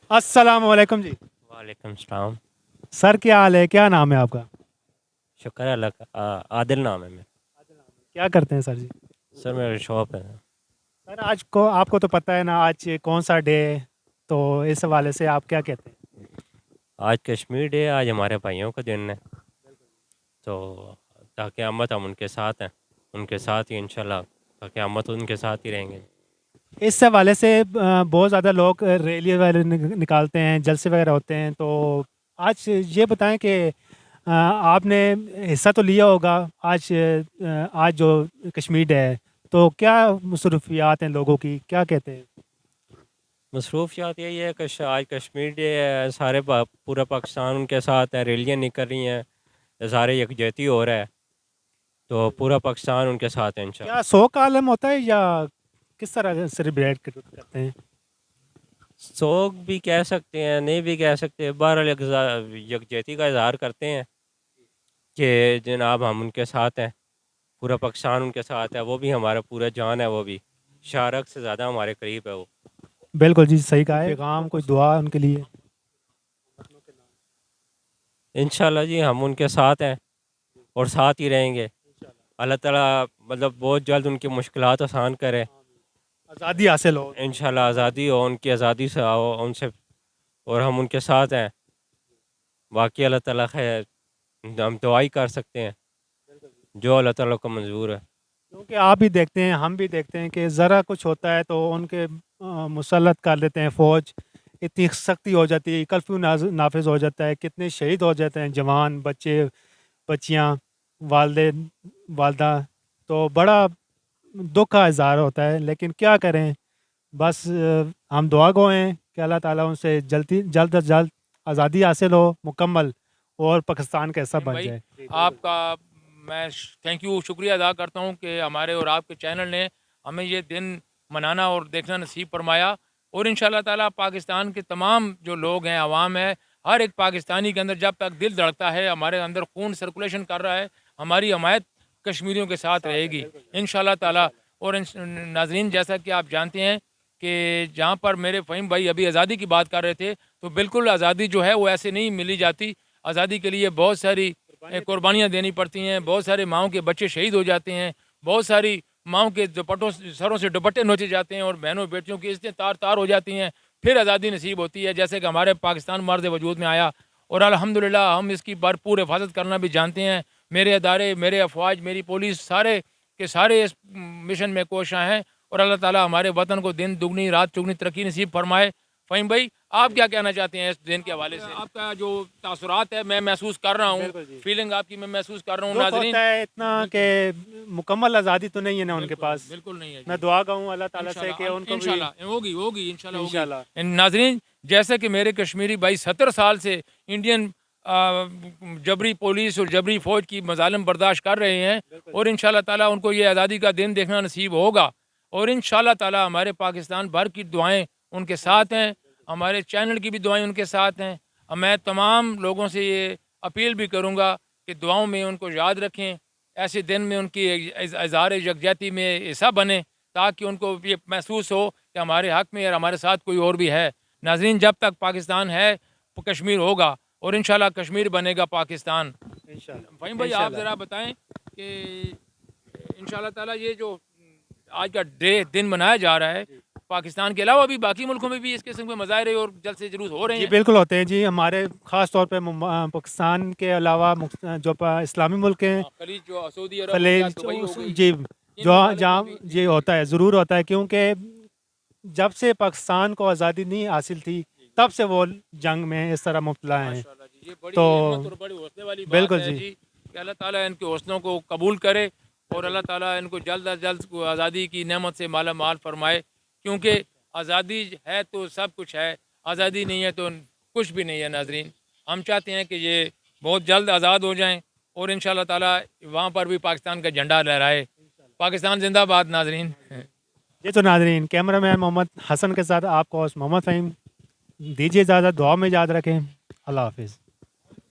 السلام علیکم جی. وعلیکم السلام. سر کیا حال ہے, کیا نام ہے آپ کا؟ شکر ہے اللہ کا. عادل نام ہے میرا. کیا کرتے ہیں سر جی؟ سر میرا شاپ ہے. سر آج کو آپ کو تو پتہ ہے نا آج کون سا ڈے ہے, تو اس حوالے سے آپ کیا کہتے ہیں؟ آج کشمیر ڈے, آج ہمارے بھائیوں کا دن ہے. تو قیامت ہم ان کے ساتھ ہیں, ان کے ساتھ ہی انشاءاللہ قیامت ان کے ساتھ ہی رہیں گے. اس حوالے سے بہت زیادہ لوگ ریلی وغیرہ نکالتے ہیں, جلسے وغیرہ ہوتے ہیں, تو آج یہ بتائیں کہ آپ نے حصہ تو لیا ہوگا آج جو کشمیر ڈے ہے, تو کیا مصروفیات ہیں لوگوں کی, کیا کہتے ہیں؟ مصروفیات یہی ہے کہ آج کشمیر ڈے ہے, سارے پورا پاکستان ان کے ساتھ ہے, ریلیاں نکل رہی ہیں, اظہار یکجہتی ہو رہا ہے, تو پورا پاکستان ان کے ساتھ ہے کیا انشاءاللہ. سوگ عالم ہوتا ہے یا کس طرح سیلیبریٹ کرتے ہیں؟ سوگ بھی کہہ سکتے ہیں, نہیں بھی کہہ سکتے, بہرحال یکجہتی کا اظہار کرتے ہیں کہ جناب ہم ان کے ساتھ ہیں, پورا پاکستان ان کے ساتھ ہے, وہ بھی ہمارا پورا جان ہے, وہ بھی شارک سے زیادہ ہمارے قریب ہے وہ. بالکل جی, صحیح کہا ہے. پیغام کوئی دعا ان کے لیے؟ انشاءاللہ جی ہم ان کے ساتھ ہیں اور ساتھ ہی رہیں گے. اللہ تعالیٰ مطلب بہت جلد ان کی مشکلات آسان کرے. آزادی حاصل ہو. انشاءاللہ آزادی ہو, ان کی آزادی سے آؤ ان سے, اور ہم ان کے ساتھ ہیں. باقی اللہ تعالیٰ خیر, ہم دعا ہی کر سکتے ہیں جو اللہ تعالیٰ کو منظور ہے. کیونکہ آپ بھی دیکھتے ہیں, ہم بھی دیکھتے ہیں کہ ذرا کچھ ہوتا ہے تو ان کے مسلط کر دیتے ہیں فوج, اتنی سختی ہو جاتی ہے, کرفیو نافذ ہو جاتا ہے, کتنے شہید ہو جاتے ہیں جوان, بچے, بچیاں, والدین, والدہ, تو بڑا دکھ کا اظہار ہوتا ہے. لیکن کیا کریں, بس ہم دعا گو ہیں کہ اللہ تعالیٰ ان سے جلد از جلد آزادی حاصل ہو مکمل, اور پاکستان کا حصہ بن بھائی جائے. آپ کا میں تھینک یو, شکریہ ادا کرتا ہوں کہ ہمارے اور آپ کے چینل نے ہمیں یہ دن منانا اور دیکھنا نصیب فرمایا. اور ان شاء اللہ تعالیٰ پاکستان کے تمام جو لوگ ہیں, عوام ہے, ہر ایک پاکستانی کے اندر جب تک دل دھڑکتا ہے, ہمارے اندر خون سرکولیشن کر رہا ہے, ہماری حمایت کشمیریوں کے ساتھ رہے گی ان شاء اللہ تعالیٰ. اور ناظرین, جیسا کہ آپ جانتے ہیں کہ جہاں پر میرے فہیم بھائی ابھی آزادی کی بات کر رہے تھے, تو بالکل آزادی جو ہے وہ ایسے نہیں ملی جاتی. آزادی کے لیے بہت ساری قربانیاں دینی پڑتی ہیں, بہت سارے ماؤں کے بچے شہید ہو جاتے ہیں, بہت ساری ماؤں کے سروں سے دوپٹے نوچے جاتے ہیں, اور بہنوں بیٹیوں کی عزتیں تار تار ہو جاتی ہیں, پھر آزادی نصیب ہوتی ہے, جیسے کہ ہمارے پاکستان مرد وجود میں آیا. اور الحمدللہ ہم اس کی بھرپور حفاظت کرنا بھی جانتے ہیں. میرے ادارے, میرے افواج, میری پولیس, سارے کے سارے اس مشن میں کوشاں ہیں, اور اللہ تعالیٰ ہمارے وطن کو دن دگنی رات چگنی ترقی نصیب فرمائے. فہیم بھائی, آپ کیا کہنا چاہتے ہیں اس دن کے حوالے سے؟ آپ کا جو تاثرات ہے میں محسوس کر رہا ہوں, فیلنگ آپ کی میں محسوس کر رہا ہوں. دکھ ناظرین, ہوتا ہے اتنا کہ مکمل آزادی تو نہیں ہے نا ان کے پاس. بالکل نہیں ہے میں جی. دعا گاؤں اللہ تعالیٰ سے کہ ان کو بھی انشاءاللہ ہوگی انشاءاللہ انشاءاللہ. ہوگی. ناظرین, جیسے کہ میرے کشمیری بھائی 70 سال سے انڈین جبری پولیس اور جبری فوج کی مظالم برداشت کر رہے ہیں, اور ان شاء اللہ تعالیٰ ان کو یہ آزادی کا دن دیکھنا نصیب ہوگا. اور ان شاء اللہ تعالیٰ ہمارے پاکستان بھر کی دعائیں ان کے ساتھ ہیں, ہمارے چینل کی بھی دعائیں ان کے ساتھ ہیں. میں تمام لوگوں سے یہ اپیل بھی کروں گا کہ دعاؤں میں ان کو یاد رکھیں, ایسے دن میں ان کی اظہار یکجہتی میں حصہ بنیں, تاکہ ان کو یہ محسوس ہو کہ ہمارے حق میں اور ہمارے ساتھ کوئی اور بھی ہے. ناظرین, جب تک پاکستان ہے کشمیر ہوگا, اور انشاءاللہ کشمیر بنے گا پاکستان. فہیم بھائی, آپ ذرا بتائیں کہ انشاءاللہ تعالیٰ یہ جو آج کا دن منایا جا رہا ہے, پاکستان کے علاوہ بھی باقی ملکوں میں بھی اس قسم کے مظاہرے اور جلسے جلوس ہو رہے جی ہیں. بالکل ہوتے ہیں جی, ہمارے خاص طور پہ پاکستان کے علاوہ جو اسلامی ملک ہیں, خلیج جو سعودی عرب ہو گیا, خلیج, دبئی ہو گئی, جی, ان جو ممالک میں جہاں بھی جی ہوتا ہے, ضرور ہوتا ہے, کیونکہ جب سے پاکستان کو آزادی نہیں حاصل تھی تب سے وہ جنگ میں اس طرح مبتلا ہیں. ماشاء اللہ جی, یہ تو بڑی ہمت اور بڑی حوصلے والی بات بالکل ہے جی, جی, کہ اللہ تعالیٰ ان کے حوصلوں کو قبول کرے, اور اللہ تعالیٰ ان کو جلد از جلد آزادی کی نعمت سے مالا مال فرمائے. کیونکہ آزادی ہے تو سب کچھ ہے, آزادی نہیں ہے تو کچھ بھی نہیں ہے. ناظرین, ہم چاہتے ہیں کہ یہ بہت جلد آزاد ہو جائیں, اور ان شاء اللہ تعالیٰ وہاں پر بھی پاکستان کا جھنڈا لہرائے. پاکستان زندہ باد. ناظرین, جی تو ناظرین, کیمرہ مین محمد حسن کے ساتھ آپ کو محمد فہیم, دیجیے اجازت, دعا میں یاد رکھیں. اللہ حافظ.